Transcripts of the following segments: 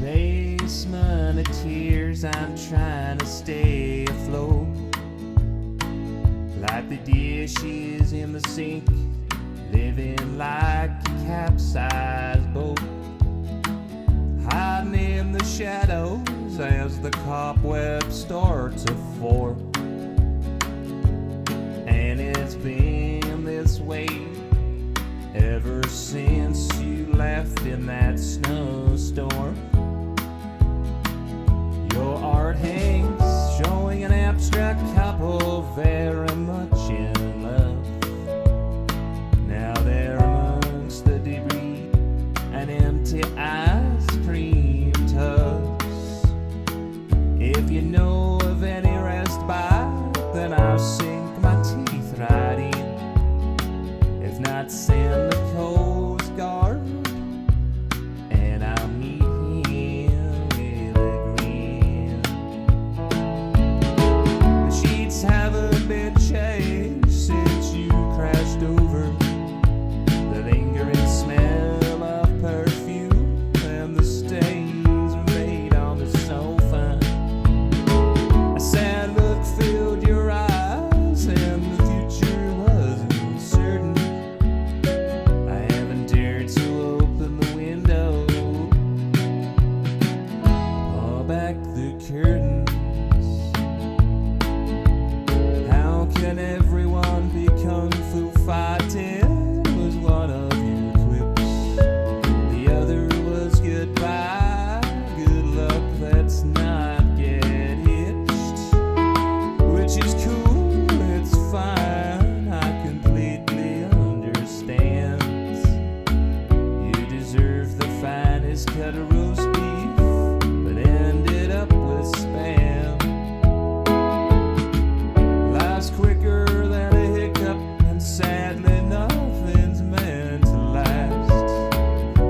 basement of tears, I'm trying to stay afloat. Like the dishes in the sink, living like a capsized boat. Hiding in the shadows as the cobwebs start to form. And it's been this way ever since you left in that snowstorm. Your art hangs showing an abstract couple very much in love. Now they're amongst the debris and empty ice cream tubs. If you know of any respite, then I'll sink my teeth right in. If not, send the Coast Guard, and I'll meet him with a grin. The sheets haven't been changed since you crashed over. The lingering smell of perfume and the stains made on the sofa. A sad look filled your eyes and the future was uncertain. I haven't dared to open the window, pull back the curtains. How can everyone be kung fu fighting? Was one of your quips. The other was goodbye, good luck, let's not get hitched. Which is cool, it's fine, I completely understand. You deserve the finest cut of roast beef, but ended up with spam. Life's quicker than a hiccup, and sadly nothing's meant to last.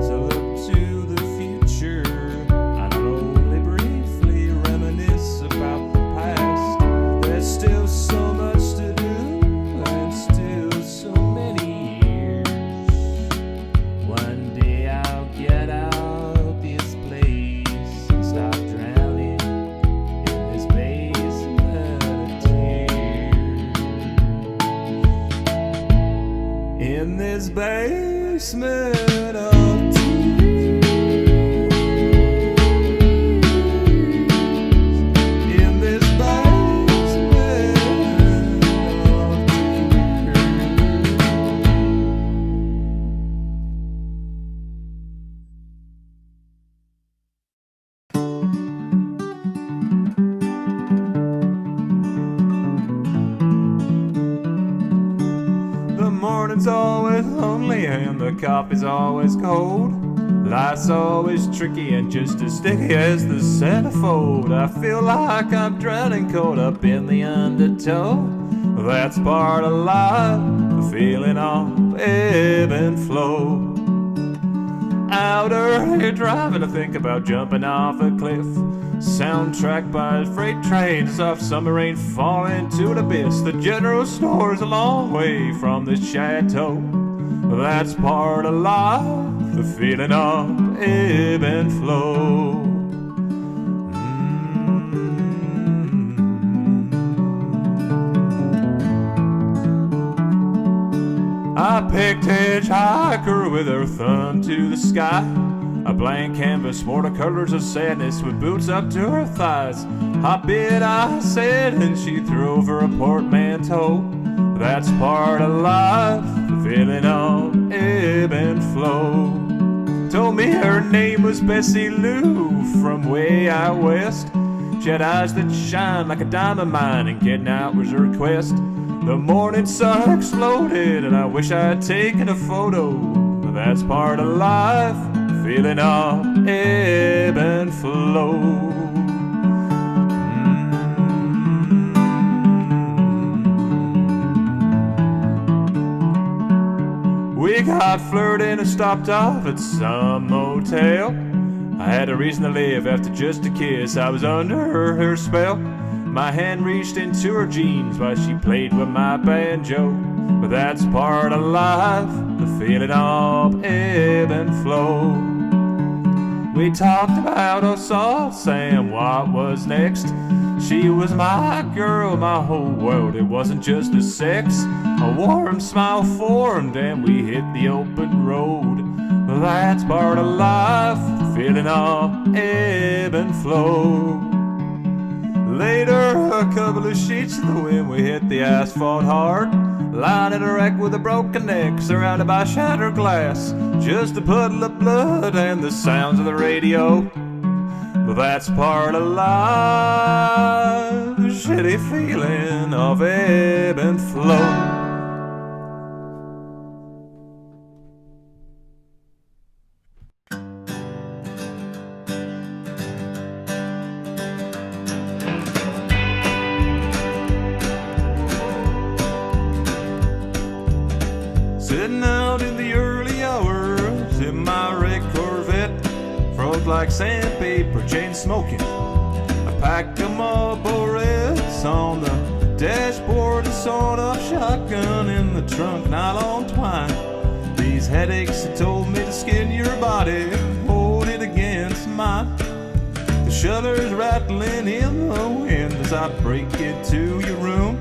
So look to the future, I only briefly reminisce about the past. There's still so much to do, and still so many years. One day I'll get out this place and stop drowning in this basement of tears. In this basement of tears. In this basement of tears. The morning's always lonely and the coffee's always cold. Life's always tricky and just as sticky as the centerfold. I feel like I'm drowning, caught up in the undertow. That's part of life, the feeling of ebb and flow. Out early driving to think about jumping off a cliff. Soundtrack by freight trains, soft summer rain falling to the abyss. The general store's a long way from the chateau. That's part of life, the feeling of ebb and flow. I picked hitchhiker with her thumb to the sky. A blank canvas, watercolors of sadness with boots up to her thighs. Hop it, I said, and she threw over a portmanteau. That's part of life, the feeling of ebb and flow. Told me her name was Bessie Lou from way out west. She had eyes that shine like a diamond mine, and getting out was her quest. The morning sun exploded, and I wish I had taken a photo. That's part of life, feeling of ebb and flow. We got flirting and stopped off at some motel. I had a reason to live after just a kiss. I was under her spell. My hand reached into her jeans while she played with my banjo. But that's part of life, the feeling of ebb and flow. We talked about us all, saying what was next. She was my girl, my whole world. It wasn't just a sex. A warm smile formed and we hit the open road. Well, that's part of life, feeling all ebb and flow. Later, a couple of sheets of the wind, we hit the asphalt hard. Lying in a wreck with a broken neck, surrounded by shattered glass. Just a puddle of blood and the sounds of the radio. But that's part of life, the shitty feeling of ebb and flow. Sitting out in the early hours in my red Corvette, froze like sandpaper, chain smoking. I packed a Marlboro Reds on the dashboard, a sawed-off shotgun in the trunk, nylon twine. These headaches had told me to skin your body, hold it against mine. The shutters rattling in the wind as I break into your room.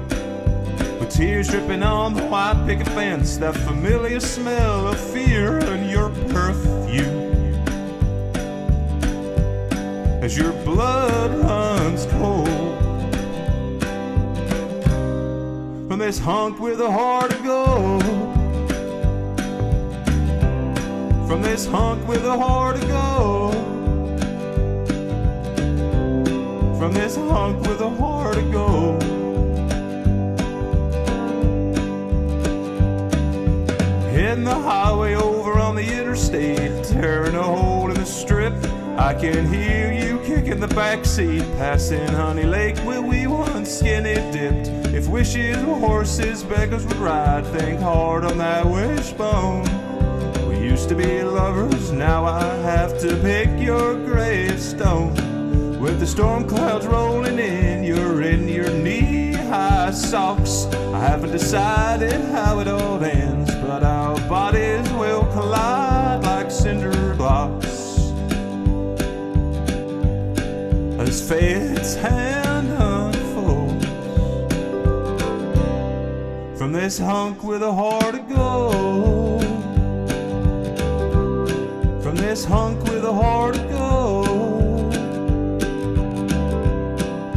Tears dripping on the white picket fence, that familiar smell of fear and your perfume. As your blood runs cold from this hunk with a heart of gold. From this hunk with a heart of gold. From this hunk with a heart of gold. Hitting the highway over on the interstate, tearing a hole in the strip. I can hear you kicking the backseat, passing Honey Lake where we once skinny dipped. If wishes were horses, beggars would ride. Think hard on that wishbone. We used to be lovers, now I have to pick your gravestone. With the storm clouds rolling in, you're in your knee-high socks. I haven't decided how it all ends, but our bodies will collide like cinder blocks as fate's hand unfolds. From this hunk with a heart of gold. From this hunk with a heart of gold.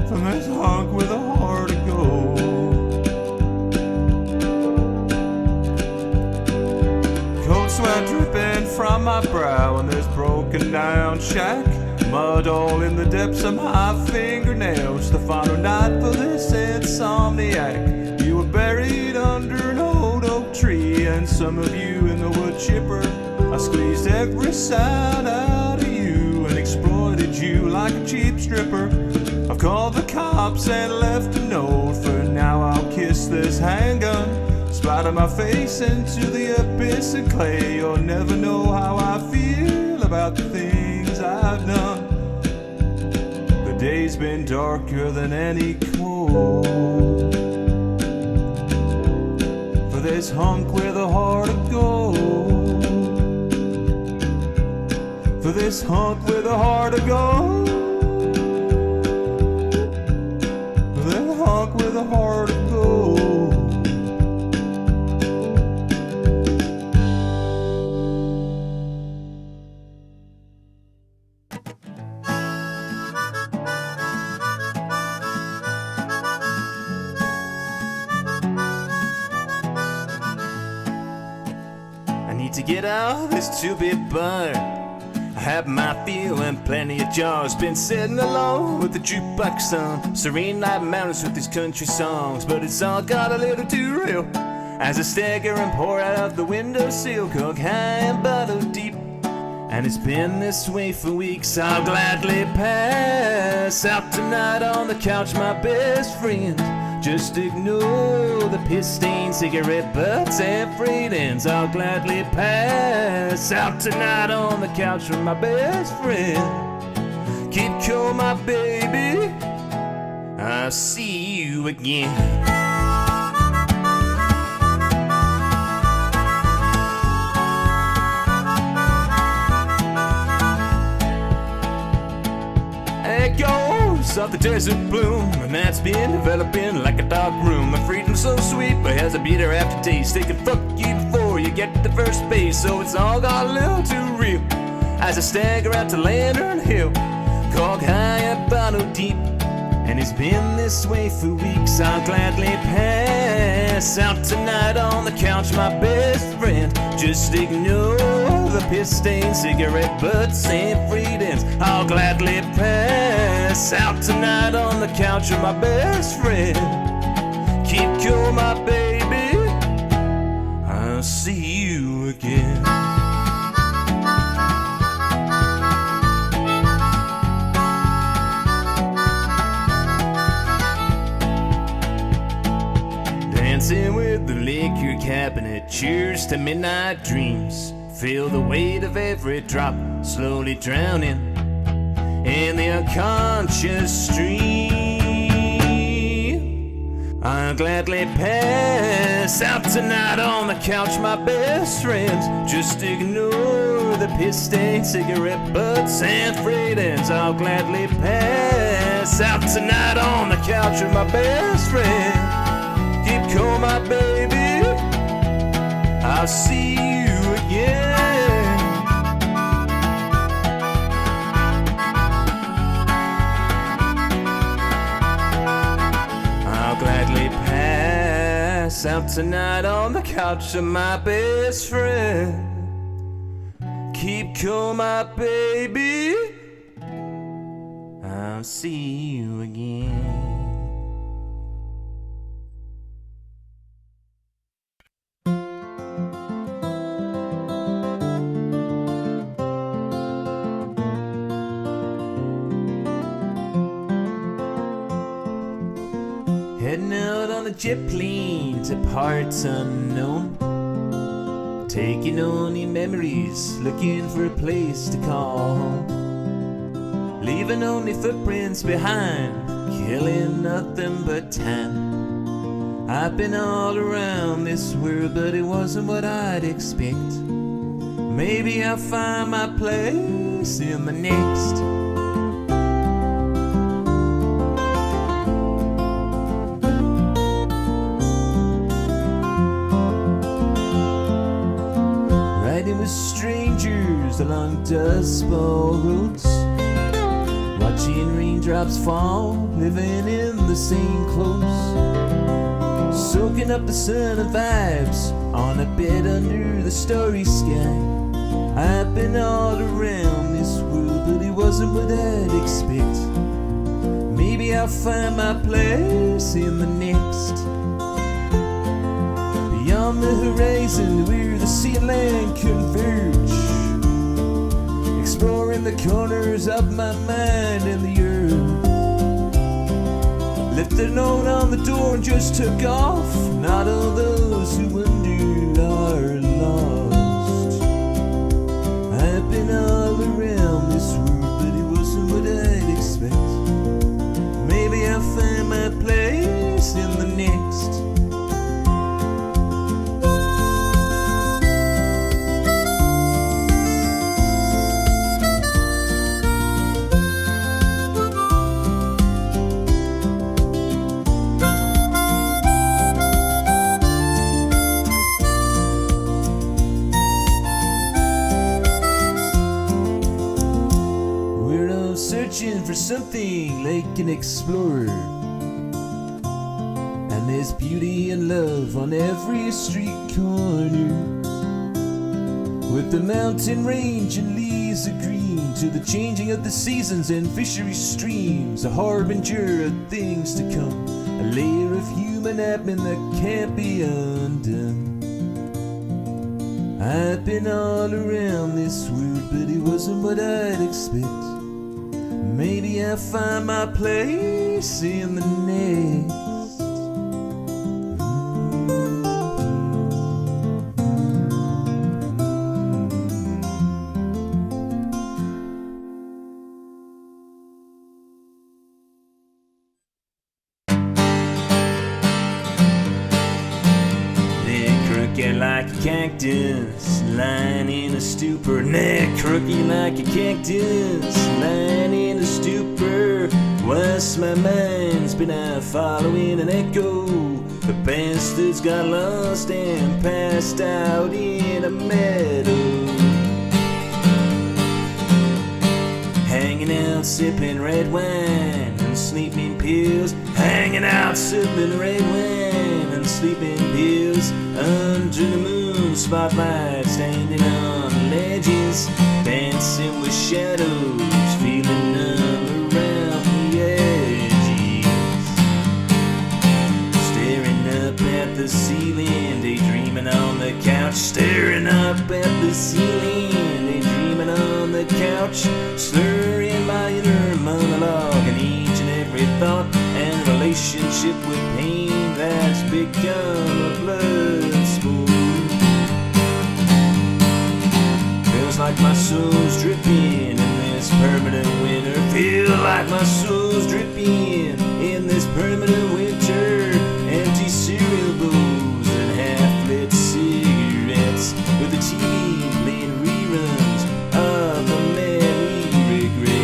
From this hunk with a heart of gold. Sweat dripping from my brow in this broken down shack. Mud all in the depths of my fingernails. The final night for this insomniac. You were buried under an old oak tree, and some of you in the wood chipper. I squeezed every sound out of you and exploited you like a cheap stripper. I've called the cops and left a note. For now I'll kiss this handgun, splatter my face into the abyss of clay. You'll never know how I feel about the things I've done. The day's been darker than any coal. For this hunk with a heart of gold. For this hunk with a heart of gold. For this hunk with a heart of gold. To get out this two-bit bun, I have my fill and plenty of jars. Been sitting alone with the jukebox on, serene like mountains with these country songs. But it's all got a little too real as I stagger and pour out of the windowsill, cook high and bottle deep. And it's been this way for weeks. I'll gladly pass out tonight on the couch, my best friend. Just ignore the piss-stained cigarette butts and frayed ends. I'll gladly pass out tonight on the couch with my best friend. Keep cool, my baby, I'll see you again. roots of the desert bloom, and that's been developing like a dark room. The freedom's so sweet, but has a bitter aftertaste. They can fuck you before you get to the first base, so it's all got a little too real. As I stagger out to Lantern Hill, cog high and bottle deep, and it's been this way for weeks. I'll gladly pass out tonight on the couch, my best friend. Just ignore the piss-stained cigarette butts and freedoms. I'll gladly pass out tonight on the couch of my best friend. Keep cool, my baby, I'll see you again. Dancing with the liquor cabinet, cheers to midnight dreams. Feel the weight of every drop slowly drowning in the unconscious stream. I'll gladly pass out tonight on the couch, my best friends. Just ignore the piss-stained cigarette butts and freedoms. I'll gladly pass out tonight on the couch with my best friend. Keep cool, my baby, I'll see you again. I'll gladly pass out tonight on the couch of my best friend. Keep cool, my baby, I'll see you again. Heading out on a jet plane to parts unknown, taking only memories, looking for a place to call home, leaving only footprints behind, killing nothing but time. I've been all around this world, but it wasn't what I'd expect. Maybe I'll find my place in the next. With strangers along dust bowl roads, watching raindrops fall, living in the same clothes, soaking up the sun and vibes on a bed under the starry sky. I've been all around this world, but it wasn't what I'd expect. Maybe I'll find my place in the next. Beyond the horizon where the sea and land converge, exploring the corners of my mind and the earth. Left a note on the door and just took off. Not all those who wondered are lost. I've been all around this world, but it wasn't what I'd expect. Maybe I'll find my place in the next. Searching for something like an explorer, and there's beauty and love on every street corner, with the mountain range and leaves of green to the changing of the seasons and fishery streams, a harbinger of things to come, a layer of human admin that can't be undone. I've been all around this world, but it wasn't what I'd expect. Maybe I'll find my place in the next. Crooked like a cactus, lying in a stupor. Neck crooked like a cactus, lying in a stupor. Once my mind's been out following an echo, the bastards got lost and passed out in a meadow. Hanging out sipping red wine and sleeping pills. Hanging out sipping red wine and sleeping pills. Under the moon spotlight, standing on ledges, dancing with shadows, feeling numb around the edges. Staring up at the ceiling, daydreaming on the couch. Staring up at the ceiling, daydreaming on the couch. Slurring my inner monologue and each and every thought and relationship with pain that's become a blood sport. Feels like my soul's dripping in this permanent winter. Feel like my soul's dripping in this permanent winter. Empty cereal bowls and half-lit cigarettes with the TV playing reruns of the man we regret.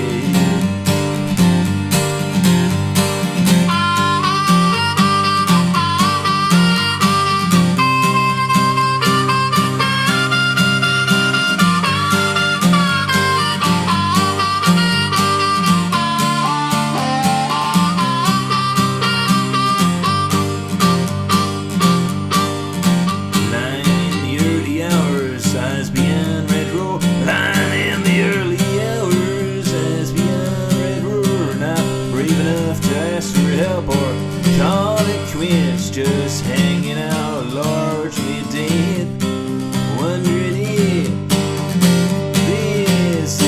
Just hanging out, largely dead, wondering if this is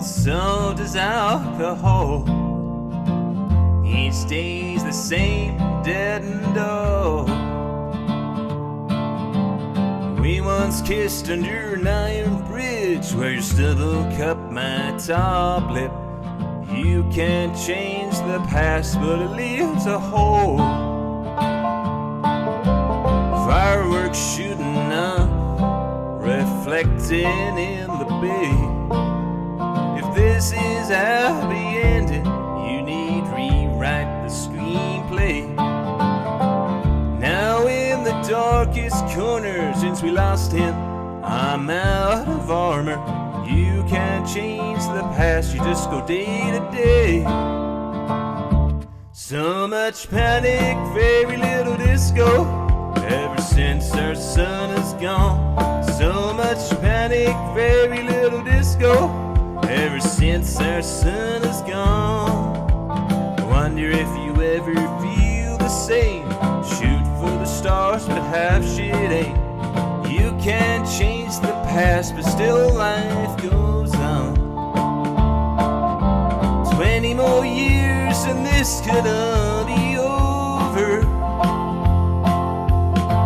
so does alcohol. Each day's the same, dead and dull. We once kissed under an iron bridge where your stubble cupped my top lip. You can't change the past, but it leaves a hole. Fireworks shooting up, reflecting in the bay. This is happy ending, you need rewrite the screenplay. Now in the darkest corner, since we lost him, I'm out of armor. You can't change the past, you just go day to day. So much panic, very little disco, ever since our sun is gone. So much panic, very little disco, ever since our sun is gone. I wonder if you ever feel the same. Shoot for the stars, but half shit ain't. You can't change the past, but still life goes on. 20 more years and this could all be over.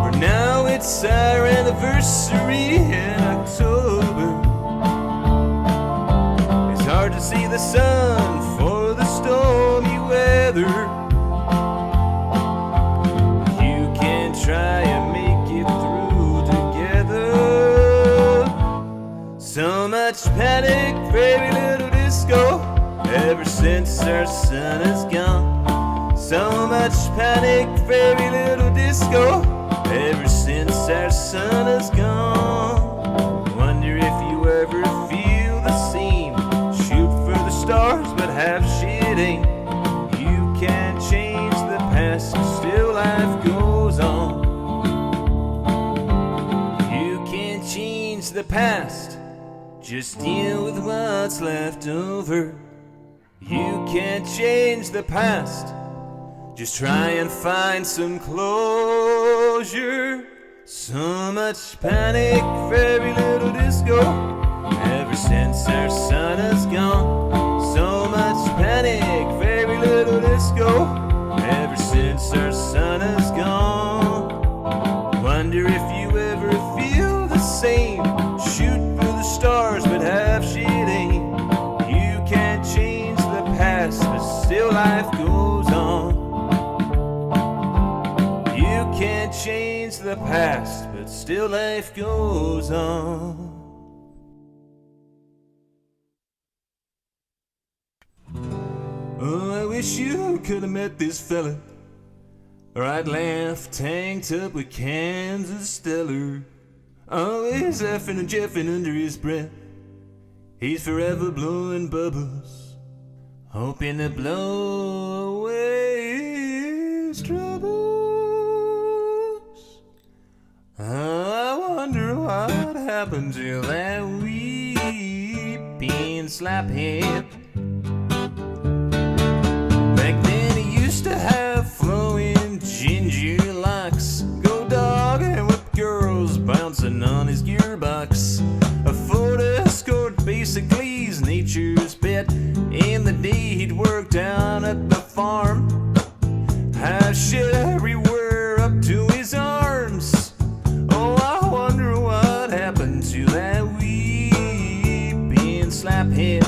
For now it's our anniversary in October. Hard to see the sun for the stormy weather. You can try and make it through together. So much panic, very little disco, ever since our sun is gone. So much panic, very little disco, ever since our sun is gone. Wonder if you ever feel the same. Stars, but half shit ain't. You can't change the past, still life goes on. You can't change the past, just deal with what's left over. You can't change the past, just try and find some closure. So much panic, very little disco, ever since our sun is gone. So much panic, very little disco, ever since shoot for the stars, but half shit ain't. You can't change the past, but still life goes on. You can't change the past, but still life goes on. Oh, I wish you could have met this fella. Right laugh, tanked up with cans of Stellar. Always laughing and jeffing under his breath. He's forever blowing bubbles, hoping to blow away his troubles. I wonder what happened to that weeping slaphead. Back then he used to have flowing ginger locks, go dog and whip girls bouncing on his gearbox. A Ford Escort basically is nature's pet. In the day he'd work down at the farm, have shit everywhere up to his arms. Oh, I wonder what happened to that weeping slaphead.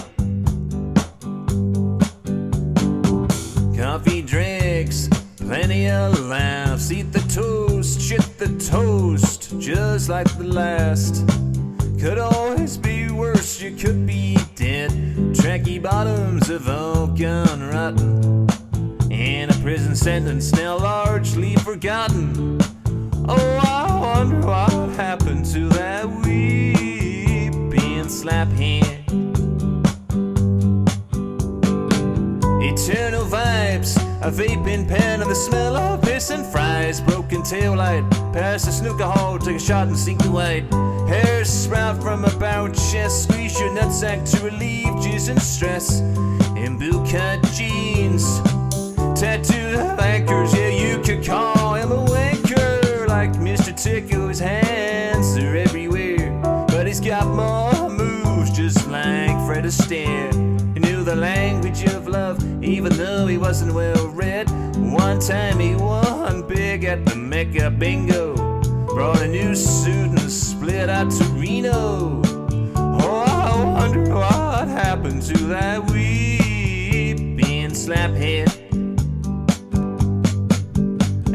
Coffee drinks, plenty of laughs. Eat the toast, shit the toast, just like the last. Could always be worse, you could be dead. Tracky bottoms have all gone rotten, and a prison sentence now largely forgotten. Oh, I wonder what happened to that weeping slaphead. Eternal vibes, a vaping pen, and the smell of piss and fries. Broken taillight, pass the snooker hall, take a shot and sink the white. Hair sprout from about chest, squeeze your nutsack to relieve jizz and stress. In bootcut jeans, tattooed of anchors, yeah, you could call him a wanker. Like Mr. Tickle, his hands are everywhere, but he's got more moves, just like Fred Astaire. He knew the language of love, even though he wasn't well read. One time he won big at the Mecca Bingo, brought a new suit and split out to Reno. Oh, I wonder what happened to that weeping slaphead.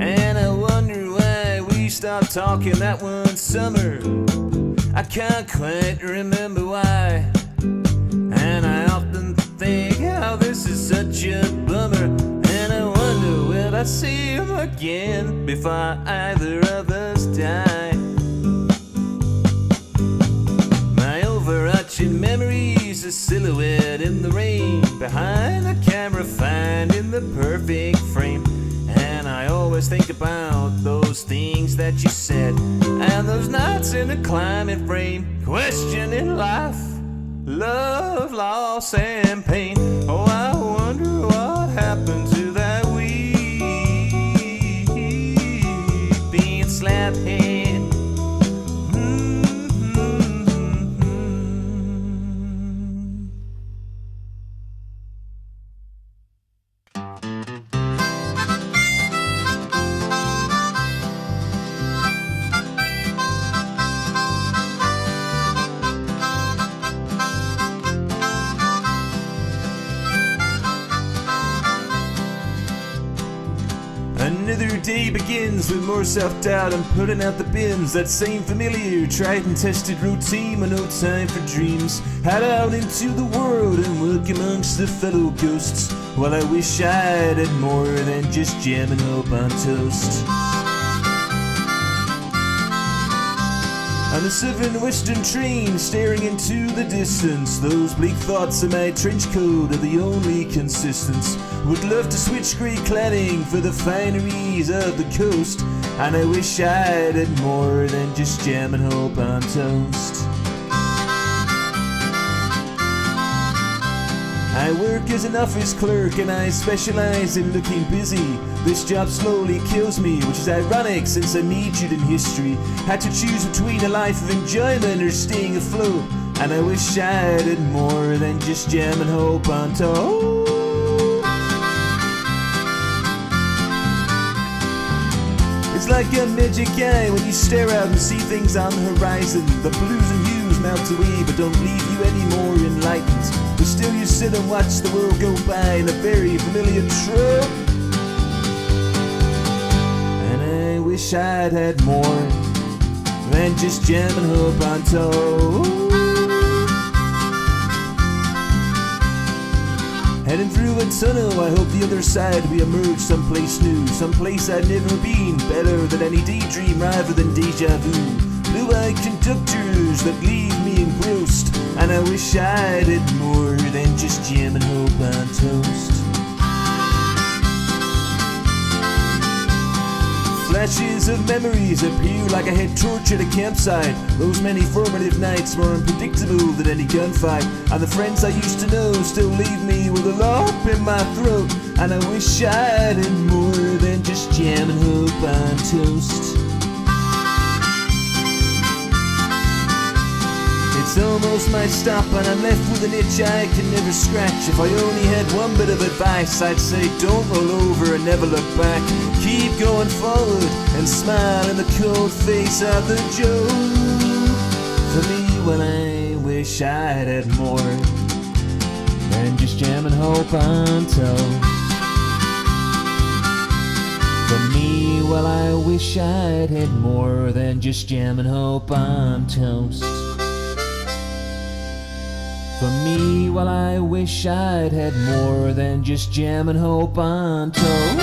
And I wonder why we stopped talking that one summer. I can't quite remember why. And I often think how this is such a bummer. And I wonder, will I see him again before either of us die? My overarching memory's a silhouette in the rain, behind the camera finding the perfect frame. And I always think about those things that you said, and those nights in the climbing frame, questioning life, love, loss, and pain. Oh, I wonder what happened to that weeping slaphead. Another day begins with more self-doubt and putting out the bins. That same familiar, tried and tested routine with no time for dreams. Head out into the world and work amongst the fellow ghosts. Well, I wish I'd had more than just jam and hope on toast. On the Southern Western train, staring into the distance, those bleak thoughts of my trench coat are the only consistence. Would love to switch grey cladding for the fineries of the coast, and I wish I'd had more than just jam and hope on toast. I work as an office clerk and I specialize in looking busy. This job slowly kills me, which is ironic since I majored in history. Had to choose between a life of enjoyment or staying afloat, and I wish I'd had more than just jam and hope on toast. It's like a magic eye when you stare out and see things on the horizon. The blues and hues melt away but don't leave you any more enlightened. But still you sit and watch the world go by in a very familiar trope. And I wish I'd had more than just jam and hope on toe. Heading through a tunnel, I hope the other side we emerge someplace new, someplace I've never been, better than any daydream rather than deja vu. Blue-eyed conductors that leave me engrossed, and I wish I did more than just jam and hope on toast. Flashes of memories appear like a head torch at a campsite. Those many formative nights were unpredictable than any gunfight. And the friends I used to know still leave me with a lump in my throat. And I wish I did more than just jam and hope on toast. It's almost my stop and I'm left with an itch I can never scratch. If I only had one bit of advice, I'd say don't roll over and never look back. Keep going forward and smile in the cold face of the joke. For me, well, I wish I'd had more than just jam and hope on toast. For me, well, I wish I'd had more than just jam and hope on toast. For me, well, I wish I'd had more than just jam and hope on toast.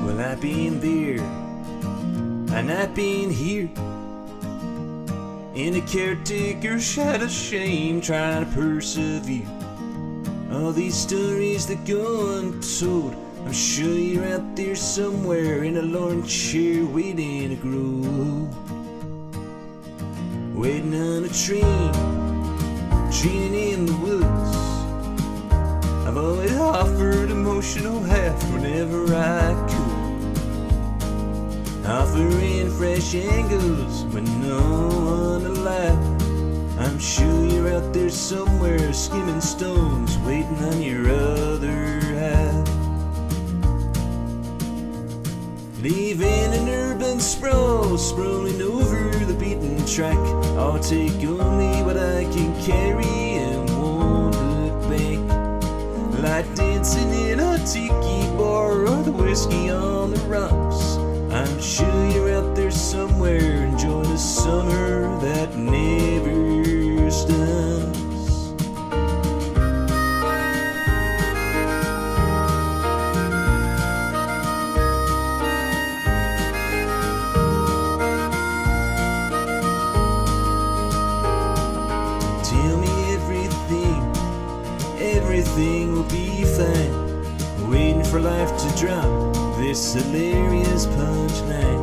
Well, I've been there, and I've been here, in a caretaker's shed of shame, trying to persevere. All these stories that go untold, I'm sure you're out there somewhere in a lawn chair waiting to grow. Waiting on a train in the woods. I've always offered emotional heft whenever I could, offering fresh angles when no one alive. I'm sure you're out there somewhere skimming stones, waiting on your other half. Leaving an urban sprawl, sprawling over the beaten track. I'll take only what I can carry and won't look back. Like dancing in a tiki bar or the whiskey on the rocks. I'm sure you're out there somewhere enjoying a summer that never stops. Tell me everything will be fine. Waiting for life to drop this hilarious punchline.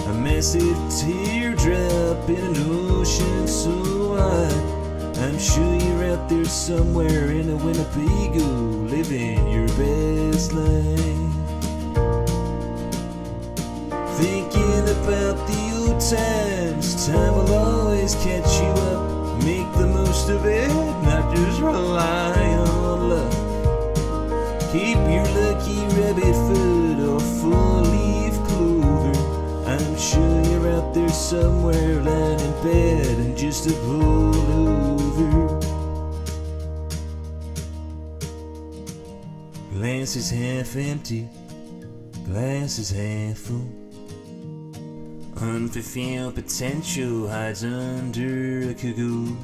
A massive teardrop in an ocean so wide. I'm sure you're out there somewhere in a Winnebago, living your best life. Thinking about the old times, time will always catch you up. Make the most of it, not just rely on luck. Keep your lucky rabbit foot or full-leaf clover. I'm sure you're out there somewhere lying in bed and just a pull over. Glass is half empty, glass is half full. Unfulfilled potential hides under a cagoule.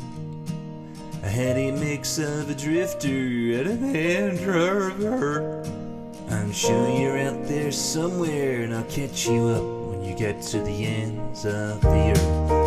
A heady mix of a drifter and a introvert. I'm sure you're out there somewhere, and I'll catch you up when you get to the ends of the earth.